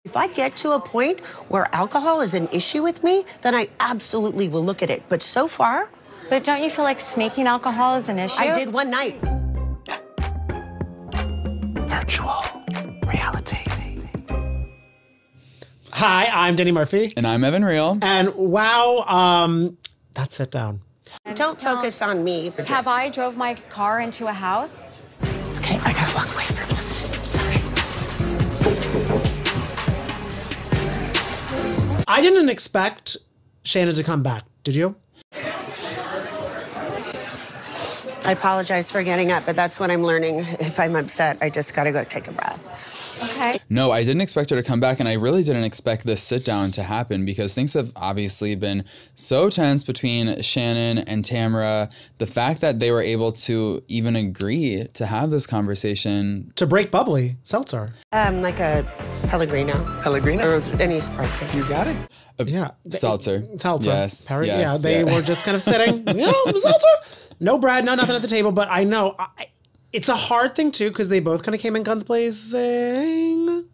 If I get to a point where alcohol is an issue with me, then I absolutely will look at it. But so far... But don't you feel like sneaking alcohol is an issue? I did one night. Virtual reality. Hi, I'm Denny Murphy. And I'm Evan Real. And wow, that's Sit Down. Don't focus on me. Have I drove my car into a house? Okay, I gotta walk away from them. Sorry. I didn't expect Shannon to come back. Did you? I apologize for getting up, but that's what I'm learning. If I'm upset, I just gotta go take a breath. Okay. No, I didn't expect her to come back, and I really didn't expect this sit down to happen because things have obviously been so tense between Shannon and Tamra. The fact that they were able to even agree to have this conversation. To break bubbly seltzer. Like a Pellegrino. Pellegrino? Or any sparkling. You got it. Yeah. Seltzer. Seltzer. Yes. Yeah, they were just kind of sitting. Seltzer. No bread, no nothing at the table, but I know... It's a hard thing, too, because they both kind of came in guns blazing.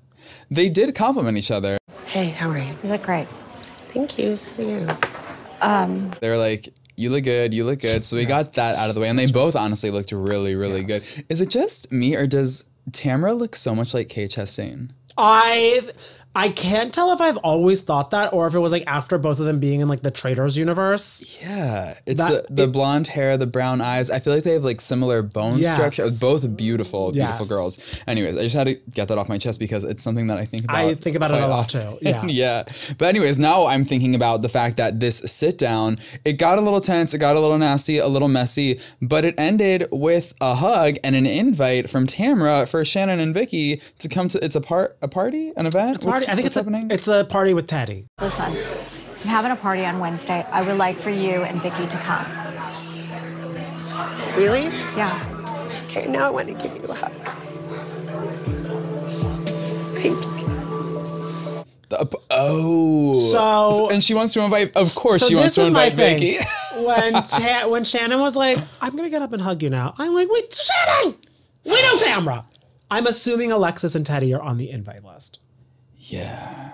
They did compliment each other. Hey, how are you? You look great. Thank you. So are you. They were like, you look good, you look good. So we got that out of the way. And they both honestly looked really, really good. Is it just me, or does Tamra look so much like Kate Chastain? I can't tell if I've always thought that or if it was like after both of them being in like the Traitors universe. Yeah. It's the blonde hair, the brown eyes. I feel like they have like similar bone structure. Both beautiful, beautiful girls. Anyways, I just had to get that off my chest because it's something that I think about. I think about it a lot too. Yeah. Yeah. But anyways, now I'm thinking about the fact that this sit down, it got a little tense, it got a little nasty, a little messy, but it ended with a hug and an invite from Tamra for Shannon and Vicky to come to, an event? It's a party. I think it's a party with Teddy. Listen, I'm having a party on Wednesday. I would like for you and Vicky to come. Really? Yeah. Okay, now I want to give you a hug. Thank you. And she wants to invite, of course so she wants to invite Vicky. when Shannon was like, I'm going to get up and hug you now. I'm like, wait, Shannon! We know Tamra. I'm assuming Alexis and Teddy are on the invite list. Yeah.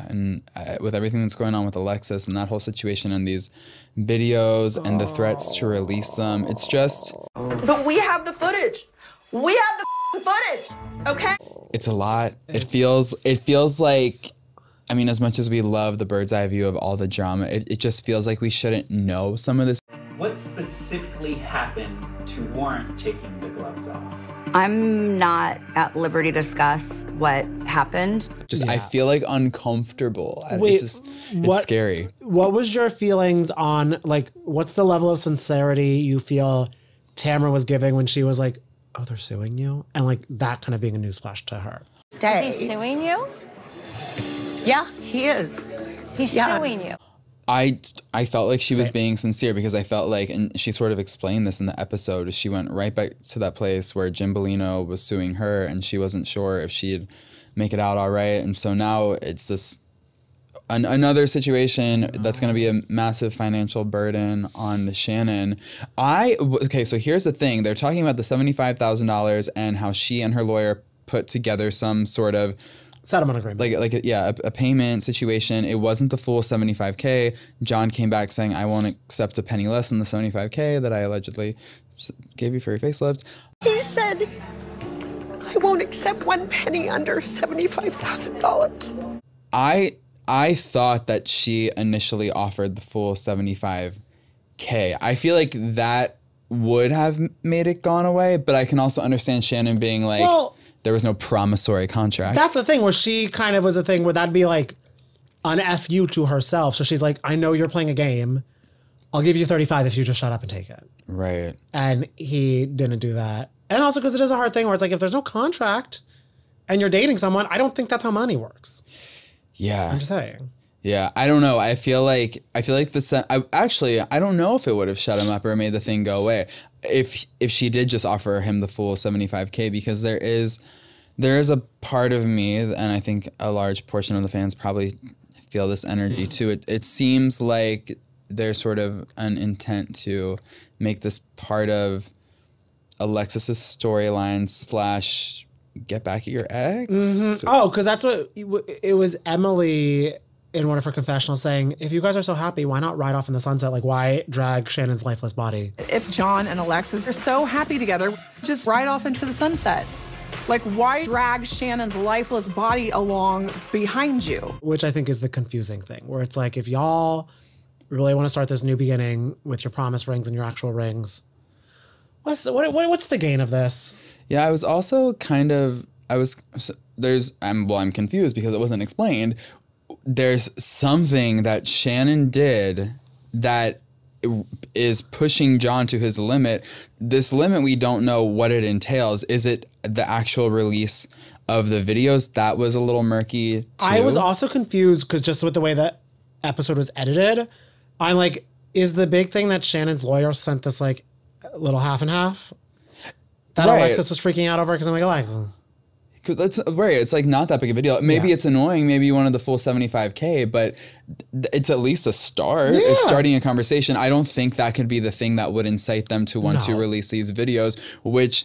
And with everything that's going on with Alexis and that whole situation and these videos and the threats to release them, it's just... But we have the footage. We have the footage, okay? It's a lot. It feels like, I mean, as much as we love the bird's eye view of all the drama, it just feels like we shouldn't know some of this. What specifically happened to warrant taking the gloves off? I'm not at liberty to discuss what happened. I feel like uncomfortable. Wait, it's scary. What was your feelings on, like, what's the level of sincerity you feel Tamra was giving when she was like, oh, they're suing you? And like that kind of being a newsflash to her. Is he suing you? Yeah, he is. He's suing you. I felt like she was being sincere because I felt like, and she sort of explained this in the episode, she went right back to that place where Jim Bellino was suing her and she wasn't sure if she'd make it out all right. And so now it's this another situation that's going to be a massive financial burden on Shannon. Okay, so here's the thing. They're talking about the $75,000 and how she and her lawyer put together some sort of settlement agreement. A payment situation. It wasn't the full $75K. John came back saying, I won't accept a penny less than the $75K that I allegedly gave you for your facelift. He said, I won't accept one penny under $75,000. I thought that she initially offered the full $75K. I feel like that would have made it gone away, but I can also understand Shannon being like, there was no promissory contract. That's the thing where she kind of was a thing where that'd be like an FU to herself. So she's like, I know you're playing a game. I'll give you 35 if you just shut up and take it. Right. And he didn't do that. And also because it is a hard thing where it's like, if there's no contract and you're dating someone, I don't think that's how money works. Yeah. I'm just saying. Yeah, I don't know. I feel like I don't know if it would have shut him up or made the thing go away if she did just offer him the full $75K, because there is a part of me, and I think a large portion of the fans probably feel this energy too. It seems like there's sort of an intent to make this part of Alexis's storyline / get back at your ex. Oh, because that's what it was. Emily in one of her confessionals saying, if you guys are so happy, why not ride off in the sunset? Like, why drag Shannon's lifeless body? If John and Alexis are so happy together, just ride off into the sunset. Like, why drag Shannon's lifeless body along behind you? Which I think is the confusing thing, where it's like, if y'all really want to start this new beginning with your promise rings and your actual rings, what's the gain of this? Yeah, I was also kind of, I'm confused because it wasn't explained. There's something that Shannon did that is pushing John to his limit. This limit, we don't know what it entails. Is it the actual release of the videos? That was a little murky too. I was also confused because just with the way that episode was edited, I'm like, is the big thing that Shannon's lawyer sent this like little half and half? That right. Alexis was freaking out over because I'm like, Alexis. That's right. It's like not that big of a deal. Maybe it's annoying. Maybe you wanted the full 75K, but it's at least a start. Yeah. It's starting a conversation. I don't think that could be the thing that would incite them to want to release these videos, which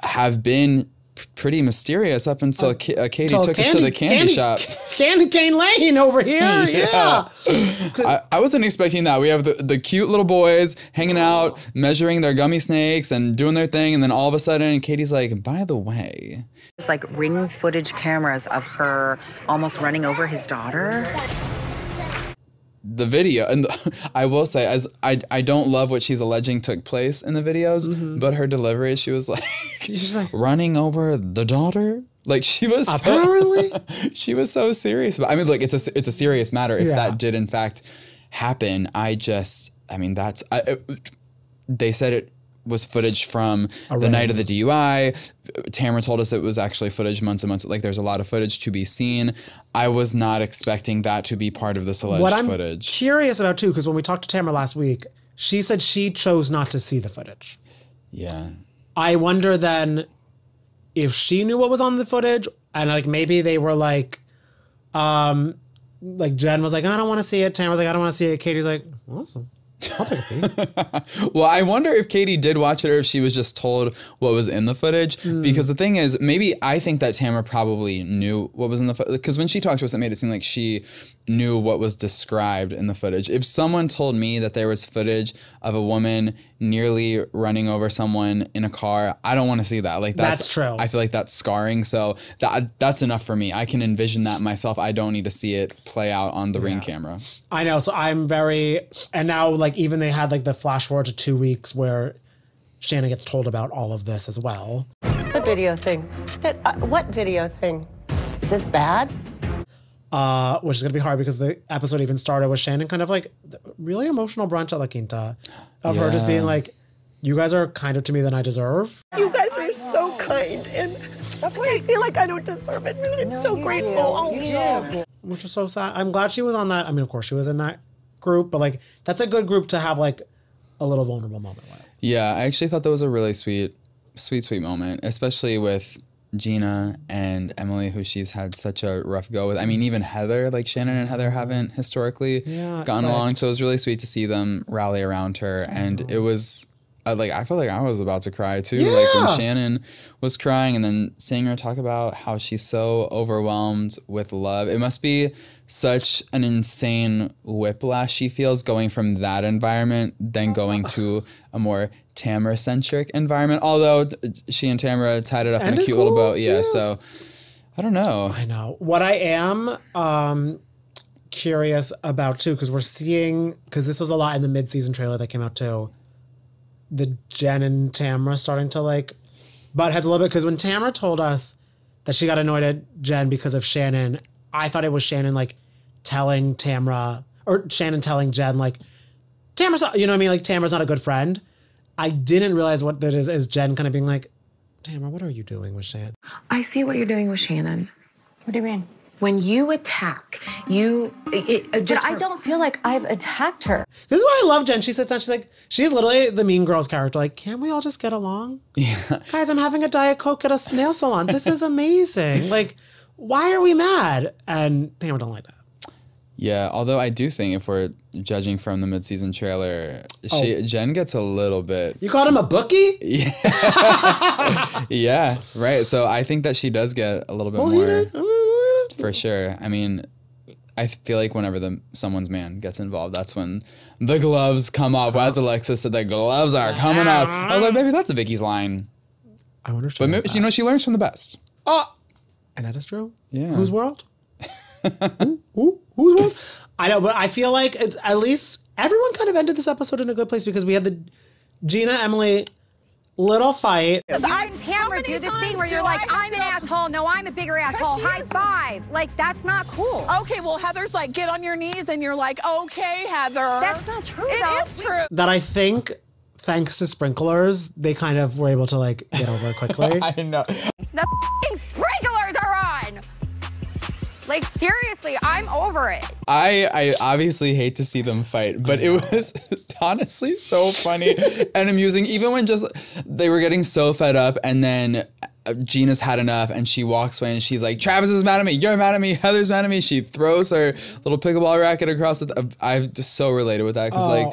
have been pretty mysterious up until Katie took us to the candy shop. Candy cane lane over here. Yeah. I wasn't expecting that. We have the cute little boys hanging out, measuring their gummy snakes and doing their thing. And then all of a sudden, Katie's like, by the way. It's like ring footage cameras of her almost running over his daughter. The video, and I will say, as I don't love what she's alleging took place in the videos, but her delivery, she was like, she's like running over the daughter. Like she was apparently she was so serious. But I mean, like it's a serious matter. If that did in fact happen, they said it was footage from the night of the DUI. Tamra told us it was actually footage months and months. Like there's a lot of footage to be seen. I was not expecting that to be part of this alleged footage. What I'm curious about too, because when we talked to Tamra last week, she said she chose not to see the footage. Yeah. I wonder then if she knew what was on the footage and like maybe they were like Jen was like, I don't want to see it. Tamra was like, I don't want to see it. Katie's like, awesome. I'll take a peek. Well, I wonder if Katie did watch it or if she was just told what was in the footage. Because the thing is, maybe I think that Tamra probably knew what was in the footage. Because when she talked to us, it made it seem like she knew what was described in the footage. If someone told me that there was footage of a woman nearly running over someone in a car, I don't want to see that. Like that's true. I feel like that's scarring. So that's enough for me. I can envision that myself. I don't need to see it play out on the Ring camera. I know. So I'm and now like even they had like the flash forward to 2 weeks where Shannon gets told about all of this as well. What video thing? What video thing? Is this bad? Which is going to be hard because the episode even started with Shannon kind of like really emotional brunch at La Quinta of her just being like, you guys are kinder to me than I deserve. You guys are so kind, and that's why I feel like I don't deserve it. I'm so grateful. Which was so sad. I'm glad she was on that. I mean, of course, she was in that group, but like that's a good group to have like a little vulnerable moment with. Yeah, I actually thought that was a really sweet moment, especially with Gina and Emily, who she's had such a rough go with. I mean, even Heather, like Shannon and Heather haven't historically gotten along. So it was really sweet to see them rally around her. And it was I felt like I was about to cry too. Yeah. Like when Shannon was crying and then seeing her talk about how she's so overwhelmed with love. It must be such an insane whiplash she feels going from that environment then going to a more Tamra-centric environment. Although she and Tamra tied it up in a cute little bow. Yeah, so I don't know. I know. What I am curious about too, because this was a lot in the mid-season trailer that came out too, the Jen and Tamra starting to like butt heads a little bit. Because when Tamra told us that she got annoyed at Jen because of Shannon, I thought it was Shannon like telling Tamra, or Shannon telling Jen like, Tamra's not, you know what I mean? Like Tamra's not a good friend. I didn't realize what that is Jen kind of being like, Tamra, what are you doing with Shannon? I see what you're doing with Shannon. What do you mean? When you attack, But I don't feel like I've attacked her. This is why I love Jen. She sits down, she's like, she's literally the Mean Girls character. Like, can't we all just get along? Yeah. Guys, I'm having a Diet Coke at a nail salon. This is amazing. Like, why are we mad? And Tamra don't like that. Yeah, although I do think if we're judging from the mid-season trailer, Jen gets a little bit... You called him a bookie? Yeah. Yeah, right. So I think that she does get a little bit more, for sure. I mean, I feel like whenever someone's man gets involved, that's when the gloves come off. As Alexis said, the gloves are coming up. I was like, maybe that's a Vicky's line. I wonder if she But knows maybe, that. she learns from the best. Oh! And that is true? Yeah. Whose world? Whose world? I know, but I feel like it's at least everyone kind of ended this episode in a good place because we had the Gina, Emily little fight. I and Tamra do this thing where you're like, I'm an asshole. No, I'm a bigger asshole. High five. Like, that's not cool. Okay, well, Heather's like, get on your knees, and you're like, okay, Heather. That's not true, It is true. That I think, thanks to sprinklers, they kind of were able to like get over it quickly. I know. The f***ing sprinklers are on. Like, seriously, I'm over it. I obviously hate to see them fight, but it was honestly so funny and amusing. Even when just they were getting so fed up, and then Gina's had enough, and she walks away, and she's like, "Travis is mad at me. You're mad at me. Heather's mad at me." She throws her little pickleball racket across the. I've just so related with that because like.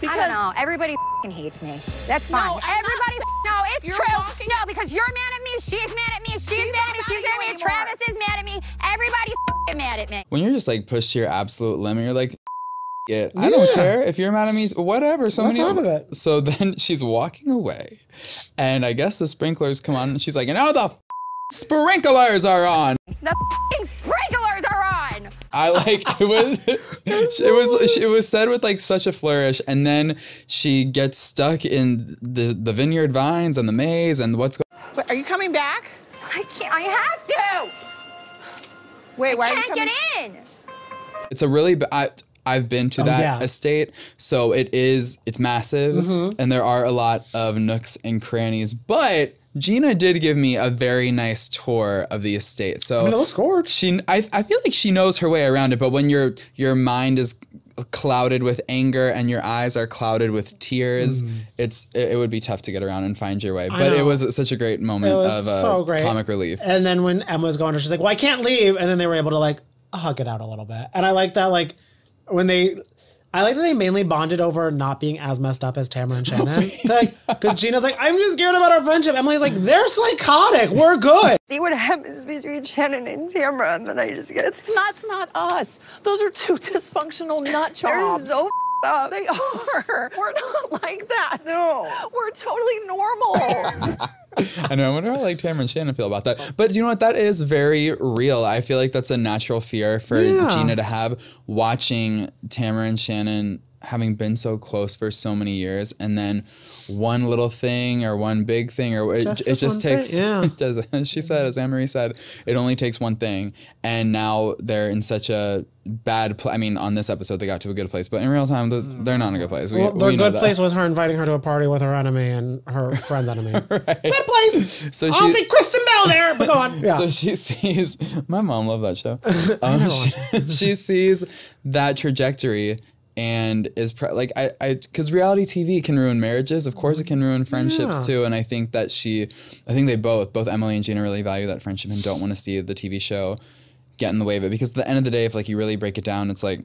I don't know. Everybody f***ing hates me. That's fine. No, Everybody. No, it's You're true. walking- No, because you're mad at me. She's mad at me. She's mad at me. She's mad at me. Travis is mad at me. Everybody's f***ing mad at me. When you're just like pushed to your absolute limit, you're like, it. I don't care if you're mad at me, whatever. What's up with it? So then she's walking away, and I guess the sprinklers come on, and she's like, "Now the sprinklers are on." The f***ing sprinklers are on. I like it was said with like such a flourish, and then she gets stuck in the vineyard vines and the maze and what's going. But are you coming back? I can't. I have to. Wait, why are you Can't coming? get in. It's a really I've been to that yeah. estate, so it's massive, and there are a lot of nooks and crannies, but Gina did give me a very nice tour of the estate. So I mean, it looks gorgeous. I feel like she knows her way around it, but when your mind is clouded with anger and your eyes are clouded with tears, it would be tough to get around and find your way. But it was such a great moment of so great. comic relief. And then when Emma was going, she's like, "Well, I can't leave," and then they were able to like hug it out a little bit. And I like that, like I like that they mainly bonded over not being as messed up as Tamra and Shannon. Because Gina's like, "I'm just scared about our friendship." Emily's like, "They're psychotic. We're good." See what happens between Shannon and Tamra, and then I just get It's not us. Those are two dysfunctional nut they're jobs. so up. They are. We're not like that. No. We're totally normal. I know. I wonder how like Tamra and Shannon feel about that. But you know what? That is very real. I feel like that's a natural fear for Gina to have, watching Tamra and Shannon having been so close for so many years, and then one little thing or one big thing, or it just takes. It does, as she said, as Anne-Marie said, it only takes one thing, and now they're in such a bad place. I mean, on this episode they got to a good place, but in real time they're not in a good place. Their good place was her inviting her to a party with her enemy and her friend's enemy. Right. Good place. So I'll see Kristen Bell there, but go on. Yeah. So she sees, my mom loved that show. She sees that trajectory and is like, because reality TV can ruin marriages. Of course it can ruin friendships too. And I think that they both Emily and Gina really value that friendship and don't want to see the TV show get in the way of it. Because at the end of the day, if like you really break it down, it's like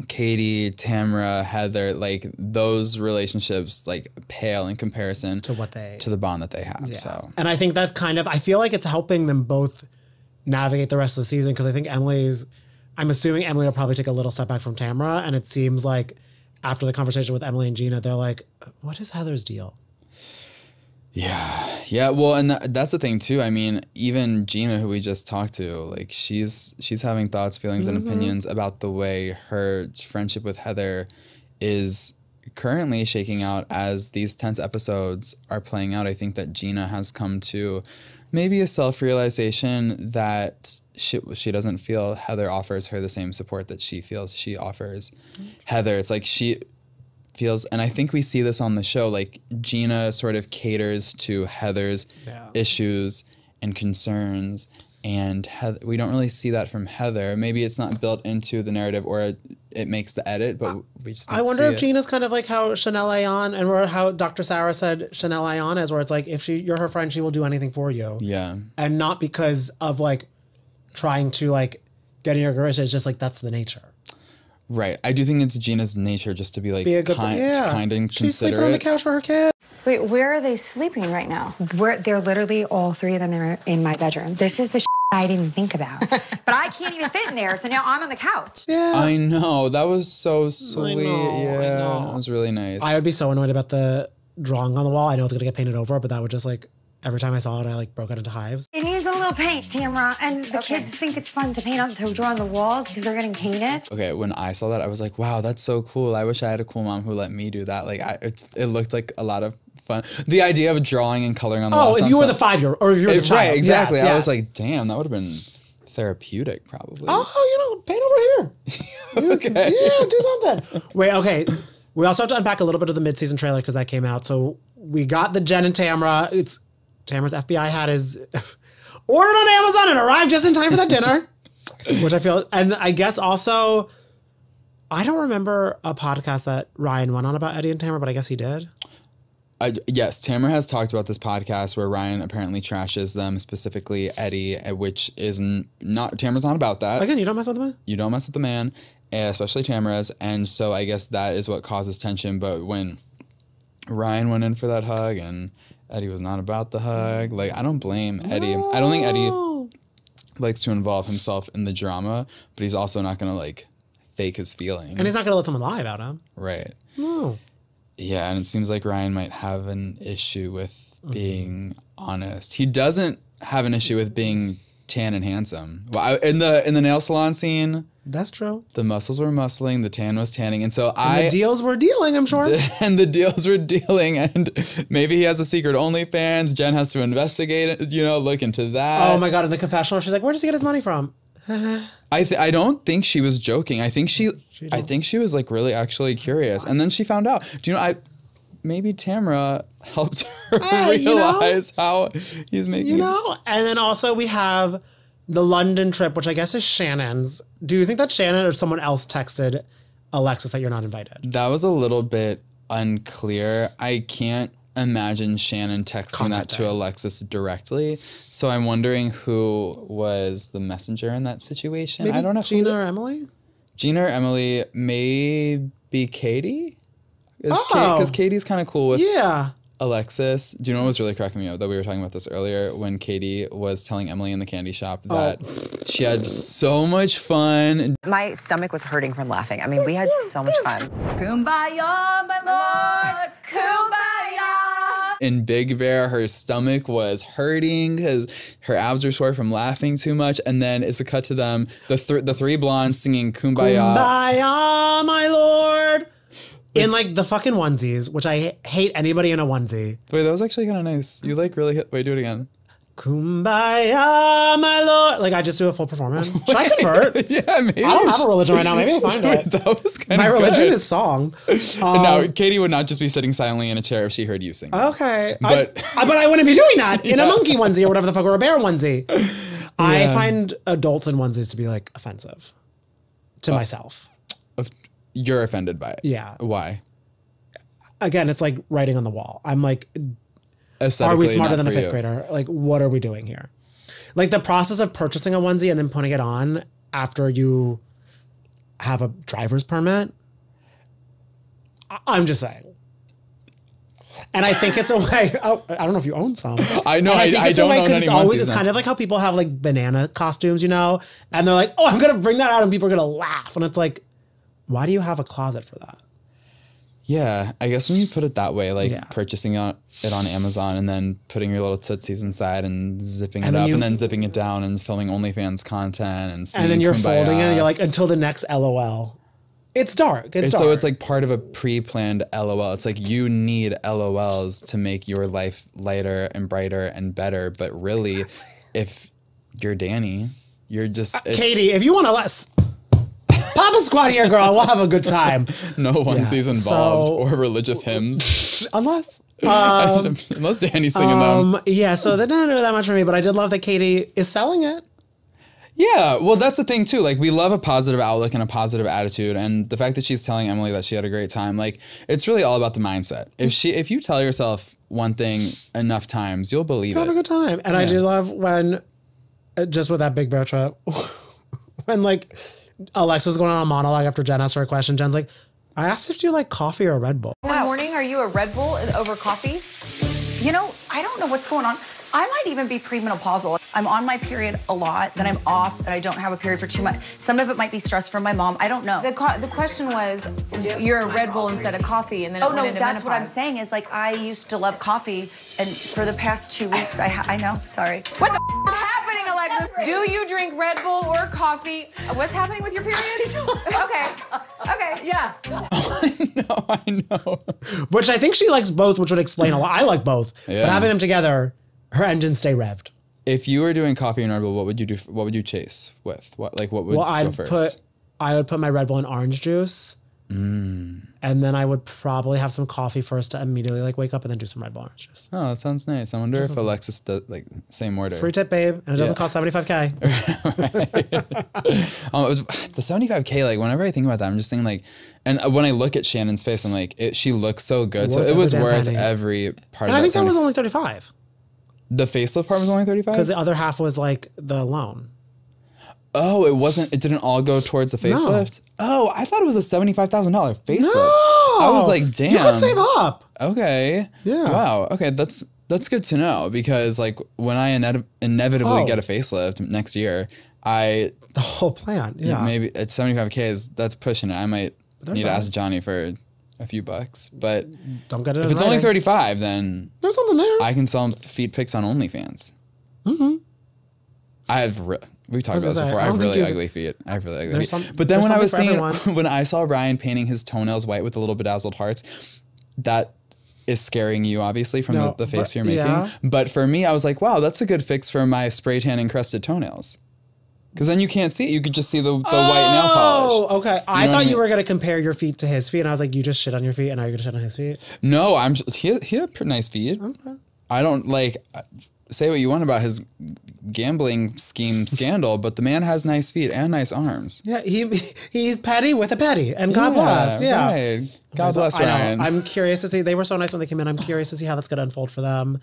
Katie, Tamra, Heather, like those relationships like pale in comparison to the bond that they have. Yeah. So, and I think that's I feel like it's helping them both navigate the rest of the season, because I think I'm assuming Emily will probably take a little step back from Tamra, and it seems like after the conversation with Emily and Gina, they're like, "What is Heather's deal?" Yeah. Well, and that's the thing too. I mean, even Gina, who we just talked to, like she's having thoughts, feelings, and opinions about the way her friendship with Heather is currently shaking out as these tense episodes are playing out. I think that Gina has come to maybe a self-realization that she doesn't feel Heather offers her the same support that she feels she offers Heather. It's like she feels, and I think we see this on the show, like Gina sort of caters to Heather's issues and concerns, and we don't really see that from Heather. Maybe it's not built into the narrative, or it makes the edit, but we just don't I wonder see if it. Gina's kind of like how Chanel Ayon, and how Dr. Sarah said Chanel Ayon is, where it's like, if you're her friend, she will do anything for you. Yeah. And not because of like trying to like get in your grace. It's just like, that's the nature. Right. I do think it's Gina's nature just to be like kind and She's sleeping considerate. on the couch for her kids. Wait, where are they sleeping right now? They're literally all three of them in my bedroom. This is the I didn't think about. But I can't even fit in there, so now I'm on the couch. Yeah. I know. That was so sweet. I know. It was really nice. I would be so annoyed about the drawing on the wall. I know it's going to get painted over, but that would just like, every time I saw it, I like broke out into hives. It needs a little paint, Tamra. And the kids think it's fun to draw on the walls because they're getting painted. Okay, when I saw that, I was like, wow, that's so cool. I wish I had a cool mom who let me do that. Like, it looked like a lot of fun. The idea of drawing and coloring on the wall. Oh, if you were the 5-year-old, or if you were the child. Right, exactly. Yes, I yes. was like, damn, that would have been therapeutic, probably. Oh, paint over here. Okay. Yeah, do something. Wait, okay. We also have to unpack a little bit of the mid-season trailer because that came out. So we got the Jen and Tamra. Tamra's FBI hat is ordered on Amazon and arrived just in time for that dinner, which I feel, and I guess also, I don't remember a podcast that Ryan went on about Eddie and Tamra, but I guess he did. Yes, Tamra has talked about this podcast where Ryan apparently trashes them, specifically Eddie, which is not, Tamra's not about that. Again, you don't mess with the man? You don't mess with the man, especially Tamra's, and so I guess that is what causes tension, but when Ryan went in for that hug and Eddie was not about the hug, like, I don't blame Eddie. I don't think Eddie likes to involve himself in the drama, but he's also not going to, like, fake his feelings. And he's not going to let someone lie about him. Right. No. Yeah, and it seems like Ryan might have an issue with being honest. He doesn't have an issue with being tan and handsome. Well, in the nail salon scene, that's true. The muscles were muscling, the tan was tanning, and so the deals were dealing, I'm sure. And the deals were dealing, and maybe he has a secret OnlyFans. Jen has to investigate it, look into that. Oh my God! In the confessional, she's like, "Where does he get his money from?" I don't think she was joking. I think she was like really actually curious, and then she found out. Do you know? Maybe Tamra helped her realize how he's making. And then also we have the London trip, which I guess is Shannon's. Do you think that Shannon or someone else texted Alexis that you're not invited? That was a little bit unclear. I can't imagine Shannon texting that to Alexis directly. So I'm wondering who was the messenger in that situation. Maybe I don't know. Gina or Emily? Gina or Emily, maybe Katie? Because Katie's kind of cool with Alexis. Do you know what was really cracking me up? That we were talking about this earlier when Katie was telling Emily in the candy shop that she had so much fun. My stomach was hurting from laughing. I mean, we had so much fun. Kumbaya, my lord, kumbaya. In Big Bear, her stomach was hurting because her abs were sore from laughing too much. And then it's a cut to them, the three blondes singing Kumbaya. Kumbaya, my lord. In like the fucking onesies, which I hate anybody in a onesie. Wait, that was actually kind of nice. You like really hit. Wait, do it again. Kumbaya, my lord. Like I just do a full performance. Should I convert? Yeah, maybe. I don't have a religion right now. Maybe I find it. That was kind of my religion is song. No, Katie would not just be sitting silently in a chair if she heard you sing. Okay, but I wouldn't be doing that in a monkey onesie or whatever the fuck, or a bear onesie. I find adults in onesies to be like offensive to myself. You're offended by it. Yeah. Why? Again, it's like writing on the wall. I'm like, are we smarter than a fifth grader? Like, what are we doing here? Like the process of purchasing a onesie and then putting it on after you have a driver's permit. I'm just saying. And I think it's a way. Oh, I don't know if you own some. I know. I it's don't a way own any it's always. onesies, It's kind of like how people have like banana costumes, and they're like, "Oh, I'm gonna bring that out," and people are gonna laugh, and it's like, why do you have a closet for that? Yeah, I guess when you put it that way, like purchasing it on Amazon and then putting your little tootsies inside and zipping it up and then zipping it down and filming OnlyFans content and then you're Kumbaya. folding it and you're like, until the next LOL. It's dark. So it's like part of a pre-planned LOL. It's like you need LOLs to make your life lighter and brighter and better. But really, if you're Danny, you're just... Katie, if you want to pop a squat here, girl. We'll have a good time. No onesies involved or religious hymns. Unless Danny's singing them. Yeah, so that didn't do that much for me, but I did love that Katie is selling it. Yeah, well, that's the thing too. Like, we love a positive outlook and a positive attitude, and the fact that she's telling Emily that she had a great time, like, it's really all about the mindset. If you tell yourself one thing enough times, you'll believe it. Have a good time, and I do love when, just with that Big Bear trip, when like Alexis going on a monologue after Jen asked her a question. Jen's like, I asked if you like coffee or a Red Bull. In the morning, are you a Red Bull over coffee? You know, I don't know what's going on. I might even be premenopausal. I'm on my period a lot, then I'm off, and I don't have a period for 2 months. Some of it might be stress from my mom. I don't know. The question was, you're a Red Bull instead of coffee, and then oh no, that's what I'm saying. Is like I used to love coffee, and for the past 2 weeks, I know. Sorry. What the is happening, Alexis? Do you drink Red Bull or coffee? What's happening with your period? Okay, yeah. I know. Which I think she likes both, which would explain a lot. I like both, Yeah. but having them together, her engines stay revved. If you were doing coffee and Red Bull, what would you do? What would you chase with? What would Well, go first? I would put my Red Bull in orange juice, and then I would probably have some coffee first to immediately like wake up and then do some Red Bull orange juice. Oh, that sounds nice. I wonder if Alexis does like same order. Free tip, babe, and it doesn't cost $75K. It was the $75K. Like whenever I think about that, I'm just thinking like, and when I look at Shannon's face, I'm like, she looks so good. So it was worth every part. And of I think that was 75. only 35 The facelift part was only 35 because the other half was like the loan. Oh, it wasn't. It didn't all go towards the facelift. Oh, I thought it was a $75,000 facelift. No, I was like, damn, you could save up. Okay. Yeah. Wow. Okay, that's good to know because like when I inevitably get a facelift next year, the whole plan. Yeah. Maybe at $75K that's pushing it. I might need to ask Johnny for a few bucks, but don't get it. If it's only 35, then there's something there. I can sell feet pics on OnlyFans. We've talked about this before. I have really ugly feet. But then when I was when I saw Ryan painting his toenails white with the little bedazzled hearts, that is scaring you obviously from the face you're making. Yeah. But for me, I was like, wow, that's a good fix for my spray tan encrusted toenails. Because then you can't see it. You could just see the white nail polish. Oh, okay. I thought you were going to compare your feet to his feet. And I was like, you just shit on your feet and now you're going to shit on his feet? No, he had pretty nice feet. Okay. I don't say what you want about his gambling scheme scandal, but the man has nice feet and nice arms. Yeah, he's petty with a petty. And God bless. Yeah. Right. God bless Ryan. I'm curious to see. They were so nice when they came in. I'm curious to see how that's going to unfold for them.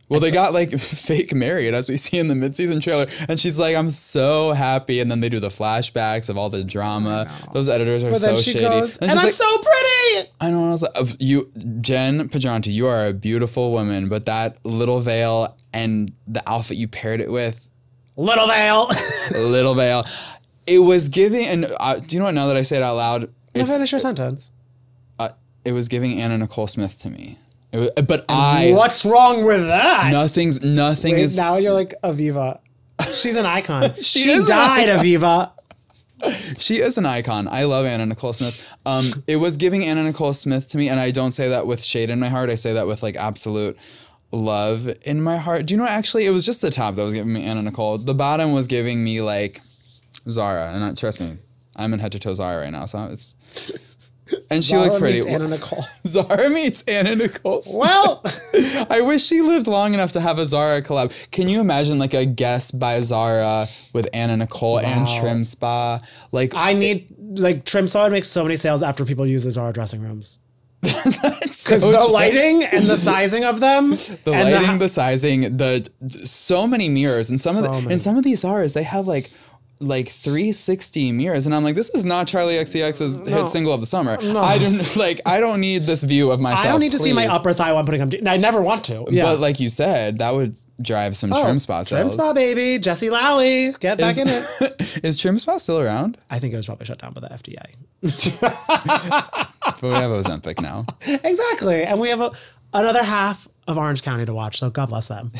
Well, they got like fake married as we see in the mid-season trailer. And she's like, I'm so happy. And then they do the flashbacks of all the drama. Those editors are so shady. Goes, and I'm like, so pretty. I know. I was like, Jen Pedranti, you are a beautiful woman. But that little veil and the outfit you paired it with. Little veil. Little veil. It was giving, and do you know what, now that I say it out loud? Finish your sentence. It was giving Anna Nicole Smith to me. What's wrong with that? Nothing is. Now you're like Aviva. She's an icon. she died, Aviva. She is an icon. I love Anna Nicole Smith. It was giving Anna Nicole Smith to me, and I don't say that with shade in my heart. I say that with like absolute love in my heart. Do you know what? Actually, it was just the top that was giving me Anna Nicole. The bottom was giving me like Zara, and trust me, I'm in head to toe Zara right now, so it's. And she looked pretty. Meets Anna Nicole. Zara meets Anna Nicole Smith. Well, I wish she lived long enough to have a Zara collab. Can you imagine like a guest by Zara with Anna Nicole and Trim Spa? Like I need Trim Spa would make so many sales after people use the Zara dressing rooms. Because the lighting and the sizing of them, the sizing, so many mirrors, and some of these Zaras they have like 360 mirrors, and I'm like, this is not Charlie XCX's hit single of the summer. No. I don't need this view of myself. I don't need to see my upper thigh while I'm putting them. I never want to. Yeah. But like you said, that would drive some Trim Spa sales. Trim Spa, baby. Jessie Lally. Get back in it. Is Trim Spa still around? I think it was probably shut down by the FDA. But we have Ozempic now. Exactly. And we have another half of Orange County to watch, so God bless them.